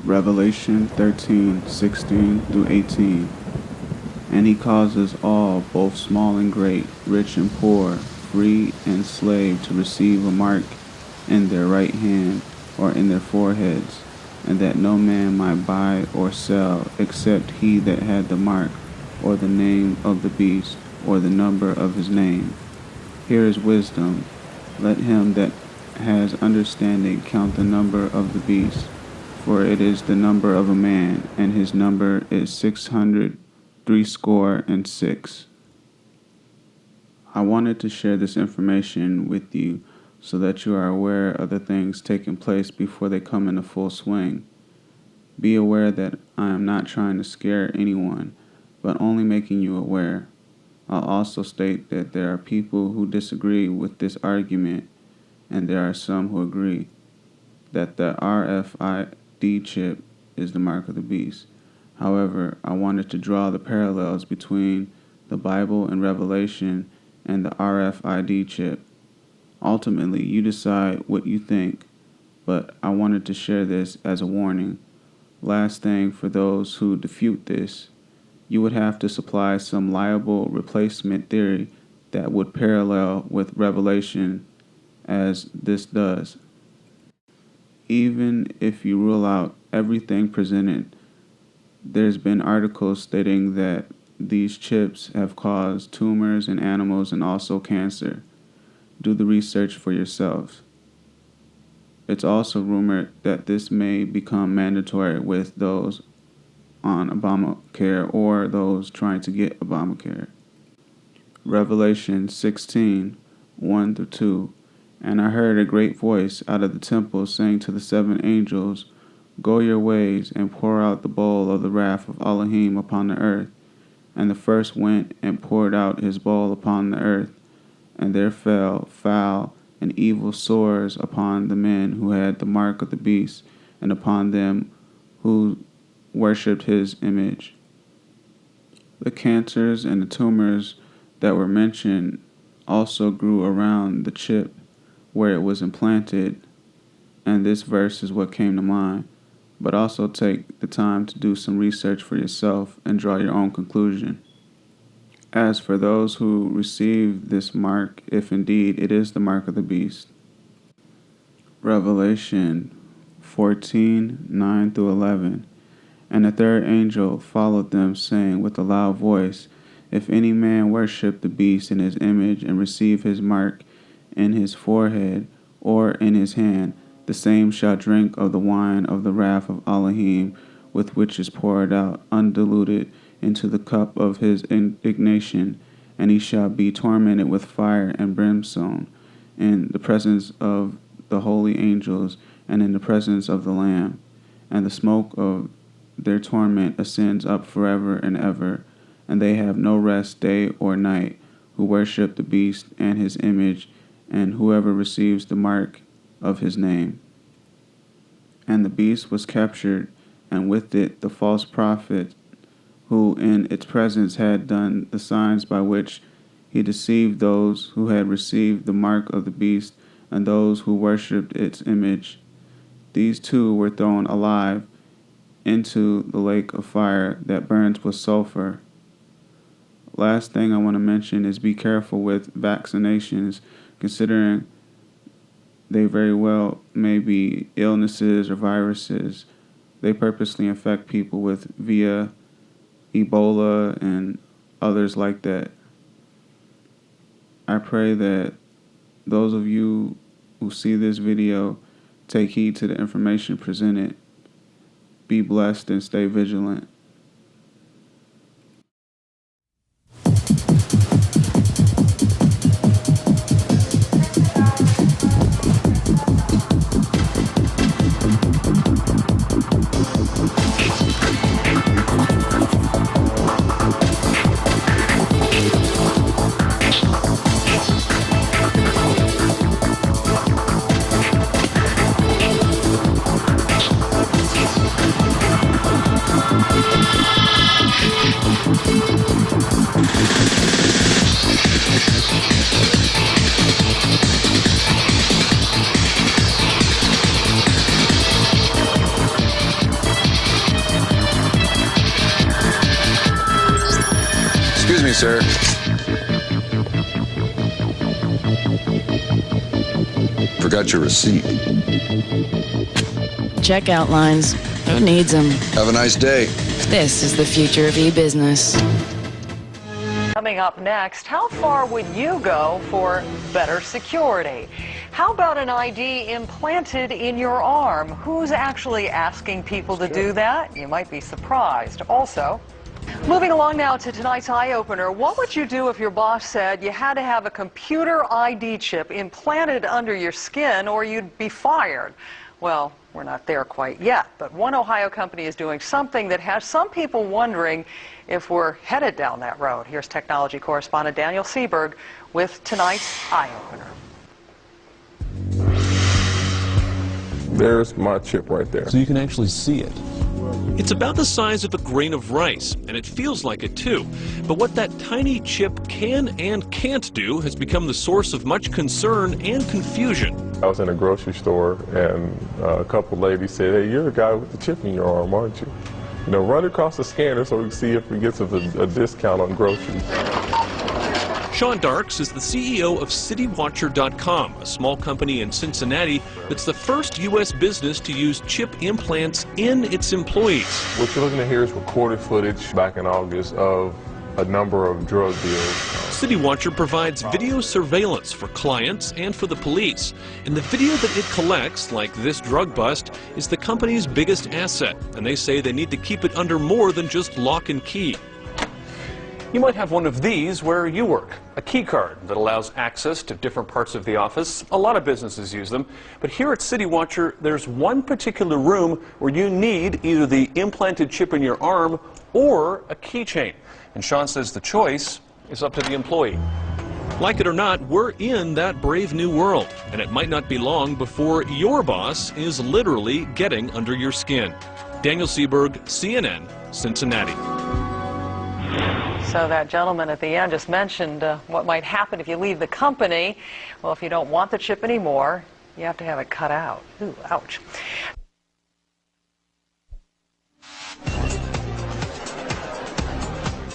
Revelation 13:16 through 18. And he causes all, both small and great, rich and poor, free and slave, to receive a mark in their right hand or in their foreheads, and that no man might buy or sell except he that had the mark, or the name of the beast, or the number of his name. Here is wisdom. Let him that has understanding count the number of the beast, for it is the number of a man, and his number is 666. I wanted to share this information with you so that you are aware of the things taking place before they come into full swing. Be aware that I am not trying to scare anyone, but only making you aware. I'll also state that there are people who disagree with this argument, and there are some who agree that the R.F.I.D chip is the mark of the beast. However, I wanted to draw the parallels between the Bible and Revelation and the R.F.I.D chip. Ultimately, you decide what you think, but I wanted to share this as a warning. Last thing, for those who refute this, you would have to supply some liable replacement theory that would parallel with Revelation as this does. Even if you rule out everything presented, there's been articles stating that these chips have caused tumors in animals and also cancer. Do the research for yourselves. It's also rumored that this may become mandatory with those on Obamacare or those trying to get Obamacare. Revelation 16:1-2. And I heard a great voice out of the temple saying to the seven angels, Go your ways, and pour out the bowl of the wrath of Elohim upon the earth. And the first went and poured out his bowl upon the earth, and there fell foul and evil sores upon the men who had the mark of the beast, and upon them who worshipped his image. The cancers and the tumors that were mentioned also grew around the chip where it was implanted, and this verse is what came to mind. But also take the time to do some research for yourself and draw your own conclusion. As for those who receive this mark, if indeed it is the mark of the beast, Revelation 14:9-11. And the third angel followed them, saying with a loud voice, If any man worship the beast in his image, and receive his mark in his forehead or in his hand, the same shall drink of the wine of the wrath of Elohim, with which is poured out undiluted into the cup of his indignation, and he shall be tormented with fire and brimstone in the presence of the holy angels and in the presence of the Lamb. And the smoke of their torment ascends up forever and ever, and they have no rest day or night, who worship the beast and his image, and whoever receives the mark of his name. And the beast was captured, and with it the false prophet, who in its presence had done the signs by which he deceived those who had received the mark of the beast and those who worshipped its image. These two were thrown alive into the lake of fire that burns with sulfur. Last thing I want to mention is be careful with vaccinations, considering they very well may be illnesses or viruses. They purposely infect people with via Ebola and others like that. I pray that those of you who see this video take heed to the information presented. Be blessed and stay vigilant. morning, sir. Forgot your receipt. Checkout lines. Who needs them? Have a nice day. This is the future of e-business. Coming up next, how far would you go for better security? How about an ID implanted in your arm? Who's actually asking people to do that? You might be surprised. Also, moving along now to tonight's eye-opener, what would you do if your boss said you had to have a computer ID chip implanted under your skin or you'd be fired? Well, we're not there quite yet, but one Ohio company is doing something that has some people wondering if we're headed down that road. Here's technology correspondent Daniel Seberg with tonight's eye-opener. There's my chip right there. So you can actually see it. It's about the size of a grain of rice, and it feels like it too. But what that tiny chip can and can't do has become the source of much concern and confusion. I was in a grocery store, and a couple ladies said, "Hey, you're the guy with the chip in your arm, aren't you? You know, run across the scanner so we can see if we get a discount on groceries." Sean Darks is the CEO of CityWatcher.com, a small company in Cincinnati that's the first U.S. business to use chip implants in its employees. What you're looking at here is recorded footage back in August of a number of drug deals. CityWatcher provides video surveillance for clients and for the police. And the video that it collects, like this drug bust, is the company's biggest asset. And they say they need to keep it under more than just lock and key. You might have one of these where you work, a key card that allows access to different parts of the office. A lot of businesses use them, but here at CityWatcher, there's one particular room where you need either the implanted chip in your arm or a keychain. And Sean says the choice is up to the employee. Like it or not, we're in that brave new world, and it might not be long before your boss is literally getting under your skin. Daniel Seberg, CNN, Cincinnati. So that gentleman at the end just mentioned what might happen if you leave the company. Well, if you don't want the chip anymore, you have to have it cut out. Ooh, ouch.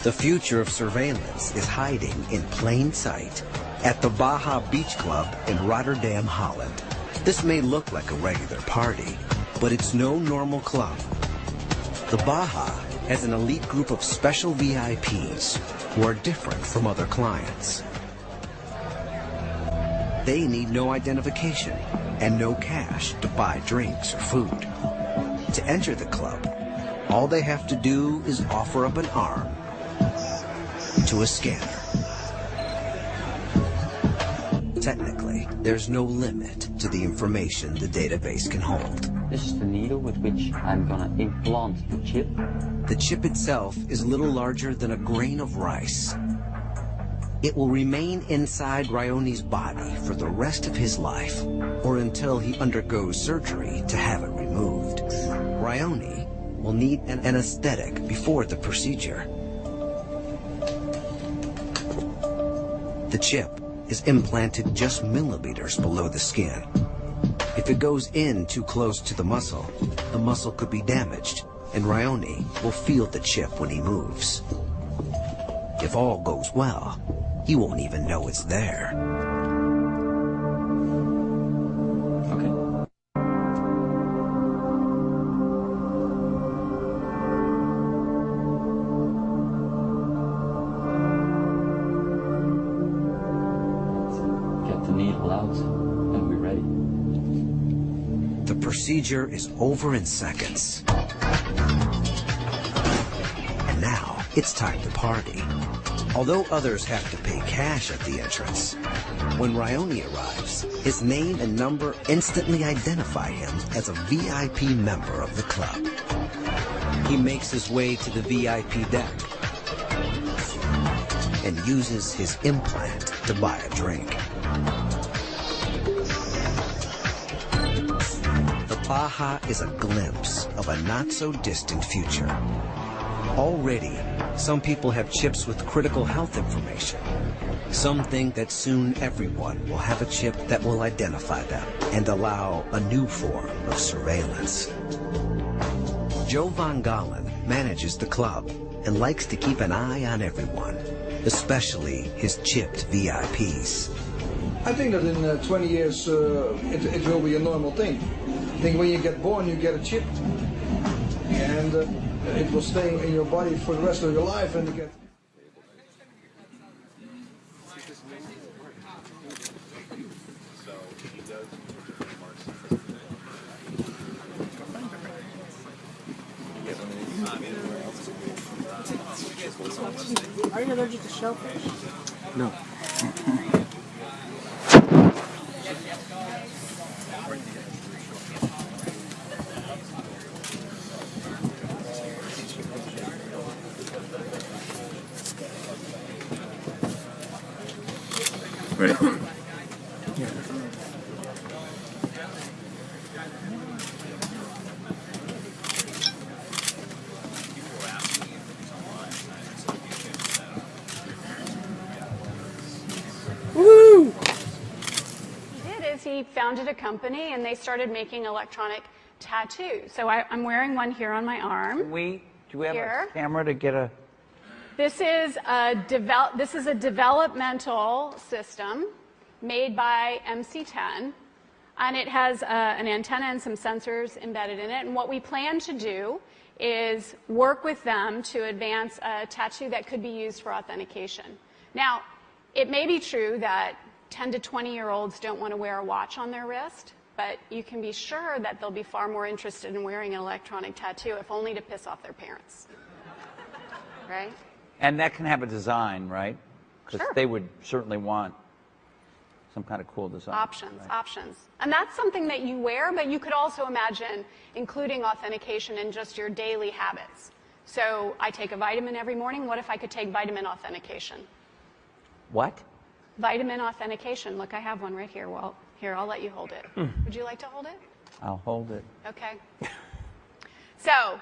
The future of surveillance is hiding in plain sight at the Baja Beach Club in Rotterdam, Holland. This may look like a regular party, but it's no normal club. The Baja has an elite group of special VIPs who are different from other clients. They need no identification and no cash to buy drinks or food. To enter the club, all they have to do is offer up an arm to a scanner. Technically, there's no limit to the information the database can hold. This is the needle with which I'm gonna implant the chip. The chip itself is a little larger than a grain of rice. It will remain inside Ryone's body for the rest of his life, or until he undergoes surgery to have it removed. Ryone will need an anesthetic before the procedure. The chip is implanted just millimeters below the skin. If it goes in too close to the muscle could be damaged, and Ryone will feel the chip when he moves. If all goes well, he won't even know it's there. The procedure is over in seconds. And now it's time to party. Although others have to pay cash at the entrance, when Ryone arrives, his name and number instantly identify him as a VIP member of the club. He makes his way to the VIP deck and uses his implant to buy a drink. The Baja is a glimpse of a not-so-distant future. Already, some people have chips with critical health information. Some think that soon everyone will have a chip that will identify them and allow a new form of surveillance. Joe Von Galen manages the club and likes to keep an eye on everyone. especially his chipped VIPs. I think that in 20 years it will be a normal thing. I think when you get born, you get a chip, and it will stay in your body for the rest of your life, and you get. Are you allergic to shellfish? No. Ready? Yeah. Woo! He did is he founded a company and they started making electronic tattoos. So I'm wearing one here on my arm. Do we have here. a camera to get a... This is a developmental system made by MC10, and it has an antenna and some sensors embedded in it. And what we plan to do is work with them to advance a tattoo that could be used for authentication. Now, it may be true that 10 to 20-year-olds don't want to wear a watch on their wrist, but you can be sure that they'll be far more interested in wearing an electronic tattoo, if only to piss off their parents. Right? And that can have a design, right? Because Sure. they would certainly want some kind of cool design. Options, right? options. And that's something that you wear, but you could also imagine including authentication in just your daily habits. So I take a vitamin every morning. What if I could take vitamin authentication? What? Vitamin authentication. Look, I have one right here. Well, here, I'll let you hold it. Would you like to hold it? I'll hold it. Okay. So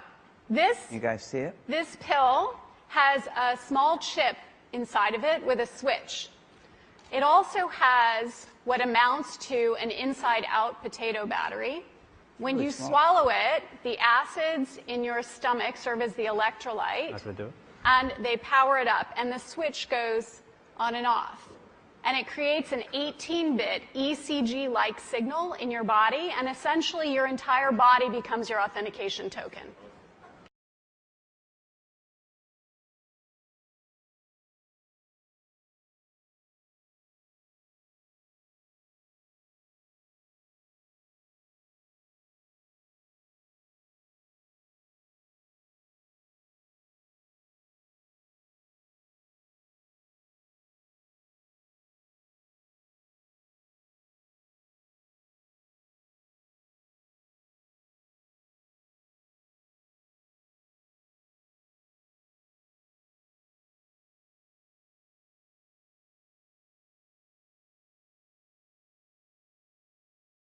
this, You guys see it? this pill has a small chip inside of it with a switch. It also has what amounts to an inside-out potato battery. When Really you small. swallow it, the acids in your stomach serve as the electrolyte, That's what I do. and they power it up, and the switch goes on and off. And it creates an 18-bit ECG-like signal in your body, and essentially your entire body becomes your authentication token.